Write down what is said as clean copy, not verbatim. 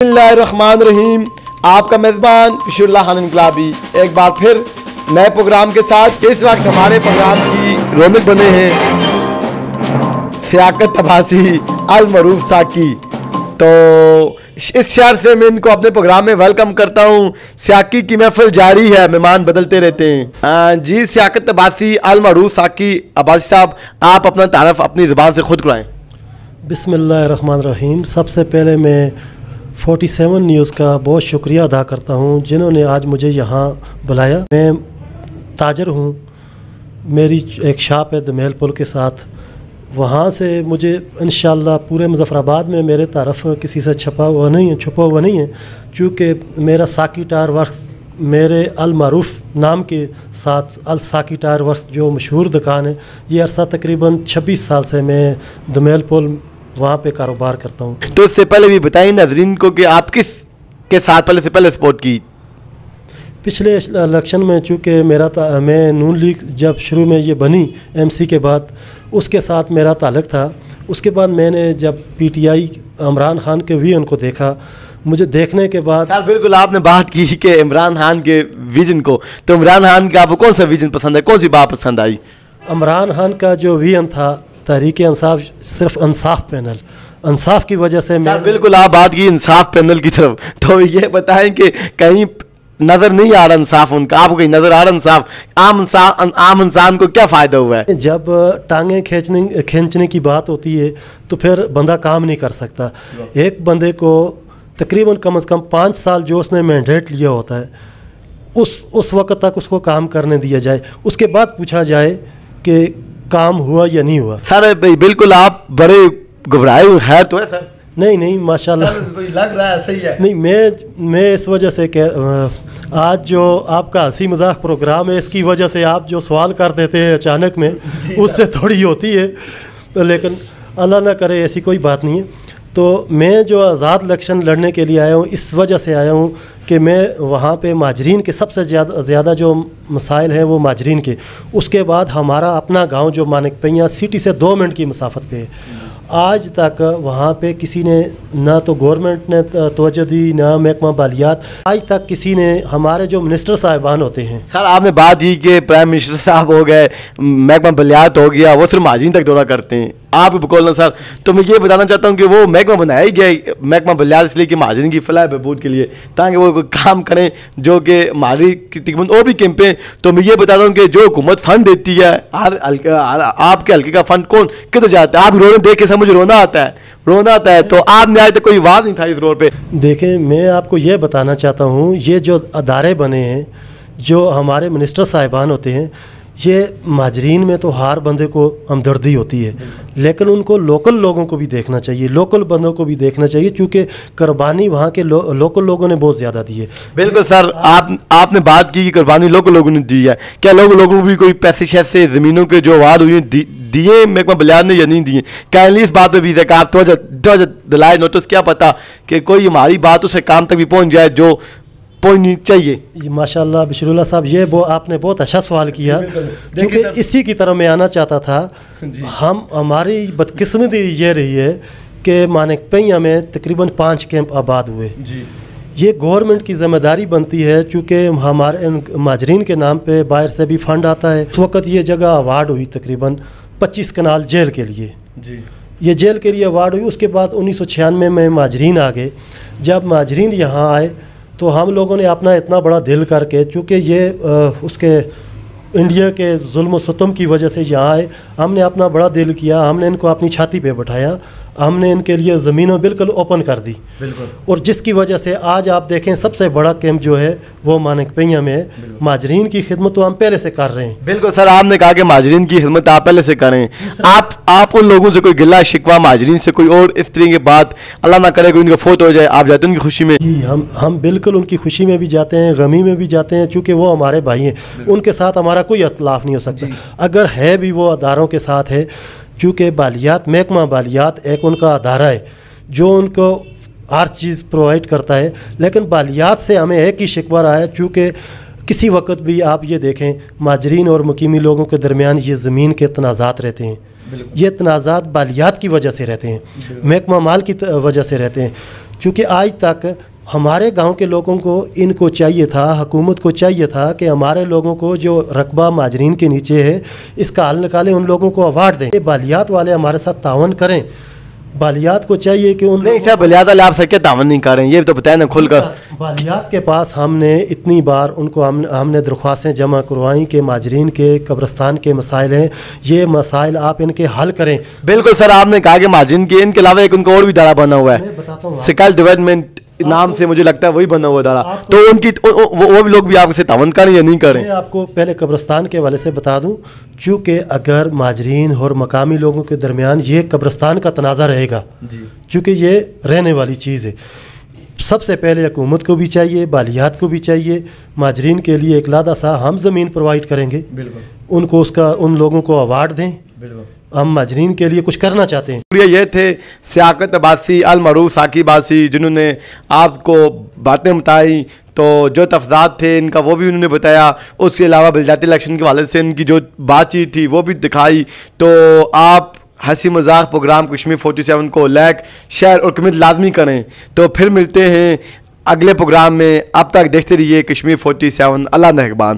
बिस्मिल्लाहिर्रहमानिर्रहीम। आपका मेज़बान बशीरुल्लाह खान इनकलाबी एक बार फिर नए प्रोग्राम के साथ। इस वक्त हमारे प्रोग्राम की रौनक बने हैं सियाकत तबासी अल मरूफ साकी। तो इस शहर से मैं इनको अपने प्रोग्राम में वेलकम करता हूँ। साकी की महफिल जारी है, मेहमान बदलते रहते हैं। जी सियाकत तबासी अल मरूफ साकी अब्बासी साहब, आप अपना तारफ़ अपनी ज़ुबान से खुद कराएँ। बिस्मिल्लाहिर्रहमानिर्रहीम। सबसे पहले मैं 47 न्यूज़ का बहुत शुक्रिया अदा करता हूँ जिन्होंने आज मुझे यहाँ बुलाया। मैं ताजर हूँ, मेरी एक शॉप है दमेल पुल के साथ। वहाँ से मुझे इंशाअल्लाह पूरे मुज़फ़्फ़राबाद में मेरे तरफ किसी से छुपा हुआ नहीं है चूँकि मेरा साकी टायर वर्क्स मेरे अल मारूफ नाम के साथ अल साकी टायर वर्क्स जो मशहूर दुकान है, ये अरसा तकरीबन 26 साल से मैं दमेल पुल वहाँ पे कारोबार करता हूँ। तो इससे पहले भी बताइए नाज़रीन को कि आप किस के साथ पहले सपोर्ट की। पिछले इलेक्शन में चूँकि मैं नून लीग जब शुरू में ये बनी एमसी के बाद, उसके साथ मेरा ताल्लुक़ था। उसके बाद मैंने जब पीटीआई इमरान खान के विजन को देखा, मुझे देखने के बाद सर बिल्कुल आपने बात की कि इमरान खान के विजन को, तो इमरान खान का आपको कौन सा विजन पसंद है, कौन सी बात पसंद आई? इमरान खान का जो विजन था तहरीक इंसाफ, सिर्फ इंसाफ पैनल, इंसाफ की वजह से मैं बिल्कुल आप बात की इंसाफ पैनल की तरफ। तो ये बताएं कि कहीं नज़र नहीं आ रहा इंसाफ उनका, आपको कहीं नज़र आ रहा इंसाफ? आम इंसान को क्या फ़ायदा हुआ है? जब टांगें खींचने की बात होती है तो फिर बंदा काम नहीं कर सकता। एक बंदे को तकरीबन कम से कम 5 साल जो उसने मैंडेट लिया होता है, उस वक्त तक उसको काम करने दिया जाए, उसके बाद पूछा जाए कि काम हुआ या नहीं हुआ। सर बिल्कुल आप बड़े घबराए हुए, खैर तो है सर? नहीं माशाल्लाह लग रहा है सही है। नहीं, मैं इस वजह से आज जो आपका हंसी मजाक प्रोग्राम है, इसकी वजह से आप जो सवाल कर देते हैं अचानक में, उससे थोड़ी होती है। तो लेकिन अल्लाह ना करे ऐसी कोई बात नहीं है। तो मैं जो आज़ाद इलेक्शन लड़ने के लिए आया हूँ, इस वजह से आया हूँ कि मैं वहाँ पे माजरीन के सबसे ज़्यादा जो मसाइल हैं वो माजरीन के। उसके बाद हमारा अपना गांव जो मानिकपैया सिटी से 2 मिनट की मसाफत पे है। आज तक वहाँ पे किसी ने ना तो गवर्नमेंट ने तवज्जो दी, ना महकमा बालियात, आज तक किसी ने, हमारे जो मिनिस्टर साहिबान होते हैं। सर आपने बात की कि प्राइम मिनिस्टर साहब हो गए, महकमा बालियात हो गया, वो सिर्फ माजरीन तक दौरा करते हैं, आप बोलना सर। तो मैं ये बताना चाहता हूँ कि वो महकमा बनाया ही गया महकमा बालियात इसलिए कि माजरीन की फलाह बहबूद के लिए, ताकि वो काम करें जो कि माली की तकरीबन और भी कैंपें। तो मैं ये बताता हूँ कि जो हुकूमत फ़ंड देती है, आपके हल्के का फ़ंड कौन किधर जाता है? आप रोने देख के मुझे रोना आता है। तो आपने आज तक कोई आवाज़ नहीं उठाई इस रोड पे। देखें, मैं आपको ये बताना चाहता हूँ, ये जो अदारे बने हैं, जो हमारे मिनिस्टर साहिबान होते हैं, ये माजरीन में तो हर बंदे को हमदर्दी होती है, लेकिन उनको लोकल लोगों को भी देखना चाहिए, लोकल बंदों को भी देखना चाहिए, क्योंकि कुर्बानी वहाँ के लोकल लोगों ने बहुत ज़्यादा दी है। बिल्कुल सर, आपने बात की कि कुर्बानी लोकल लोगों ने दी है। क्या लोगों को भी कोई पैसे शैसे ज़मीनों के जो वाद हुए दिए महकमा बालियात ने या नहीं दिए? क्या इस बात पे भी है कि आप तो दिलाए नोटिस, क्या पता कि कोई हमारी बात उसे काम तक भी पहुँच जाए जो पहुँचनी चाहिए। माशाल्लाह बशीरुल्लाह साहब, ये आपने बहुत अच्छा सवाल किया, क्योंकि इसी की तरह मैं आना चाहता था। हमारी बदकिस्मती ये रही है कि मानिकपैया में तकरीबन 5 कैंप आबाद हुए जी। ये गवर्नमेंट की ज़िम्मेदारी बनती है, चूँकि हमारे माजरीन के नाम पे बाहर से भी फ़ंड आता है। उस वक़्त ये जगह अवार्ड हुई तकरीबन 25 कनाल जेल के लिए जी। ये जेल के लिए अवार्ड हुई। उसके बाद 1996 में माजरीन आ गए। जब माजरीन यहाँ आए तो हम लोगों ने अपना इतना बड़ा दिल करके, चूँकि ये उसके इंडिया के जुल्म सितम की वजह से यहाँ आए, हमने अपना बड़ा दिल किया, हमने इनको अपनी छाती पे बैठाया, हमने इनके लिए ज़मीनें बिल्कुल ओपन कर दी। और जिसकी वजह से आज आप देखें सबसे बड़ा कैंप जो है वो मानिकपैया में है। माजरीन की खिदमत तो हम पहले से कर रहे हैं। बिल्कुल सर, आपने कहा कि माजरीन की खिदमत आप पहले से करें। आप उन लोगों से कोई गिला शिकवा माजरीन से कोई और इस तरह की बात, अल्लाह ना करे कोई उनका फोत हो जाए, आप जाते हैं उनकी खुशी में? हम बिल्कुल उनकी खुशी में भी जाते हैं, गमी में भी जाते हैं, चूँकि वो हमारे भाई हैं। उनके साथ हमारा कोई इख्तिलाफ नहीं हो सकता। अगर है भी वो अदारों के साथ है, चूँकि बालियात, महकमा बालियात एक उनका अदारा है जो उनको हर चीज़ प्रोवाइड करता है। लेकिन बालियात से हमें एक ही शिकवा रहा है, चूँकि किसी वक्त भी आप ये देखें माजरीन और मुकीमी लोगों के दरमियान ये ज़मीन के तनाज़ात रहते हैं। ये तनाज़ात बालियात की वजह से रहते हैं, महकमा माल की वजह से रहते हैं। چونکہ آج تک ہمارے گاؤں کے لوگوں کو ان کو چاہیے تھا، حکومت کو چاہیے تھا کہ ہمارے لوگوں کو جو رقبہ مہاجرین کے نیچے ہے اس کا حل نکالیں، ان لوگوں کو اوارڈ دیں. بالیات والے ہمارے ساتھ تعاون کریں. بالیات کو چاہیے کہ ان نہیں صاحب بالیات والے آپ سے کیا تعاون نہیں کر رہے ہیں، یہ تو بتائیں نا کھل کر. بالیات کے پاس ہم نے اتنی بار ان کو ہم نے درخواستیں جمع کروائیں کہ مہاجرین کے قبرستان کے مسائل ہیں، یہ مسائل آپ ان کے حل کریں. بالکل سر، آپ نے کہا کہ مہاجرین کے ان کے علاوہ ایک ان کا اور بھی ادارہ بنا ہوا ہے سکل ڈیولپمنٹ نام سے، مجھے لگتا ہے وہی بنا ہوا ادارہ. تو ان کی وہ لوگ بھی آپ سے تعاون کریں یا نہیں کریں؟ میں آپ کو پہلے قبرستان کے حوالے سے بتا دوں، چونکہ اگر مہاجرین اور مقامی لوگوں کے درمیان یہ قبرستان کا تنازع رہے گا، چونکہ یہ رہنے والی چیز ہے، سب سے پہلے حکومت کو بھی چاہیے، بالیات کو بھی چاہیے مہاجرین کے لیے ایک علیحدہ سا ہم زمین پرووائڈ کریں گے. ان کو ان لوگوں کو اوارڈ دیں. ہم مہاجرین کے لیے کچھ کرنا چاہتے ہیں. یہ تھے سیاقت عباسی المعروف ثاقب عباسی، جنہوں نے آپ کو باتیں بتائی، تو جو تفضات تھے ان کا وہ بھی انہوں نے بتایا. اس کے علاوہ بلدیاتی الیکشن کے حوالے سے ان کی جو بات چیت تھی وہ بھی دکھائی. تو آپ ہنسی مذاق پروگرام کشمیر 47 کو لائک، شیئر اور کمنٹ لازمی کریں. تو پھر ملتے ہیں اگلے پروگرام میں. اب تک دیکھتے رہیے کشمیر 47. اللہ نگہبان.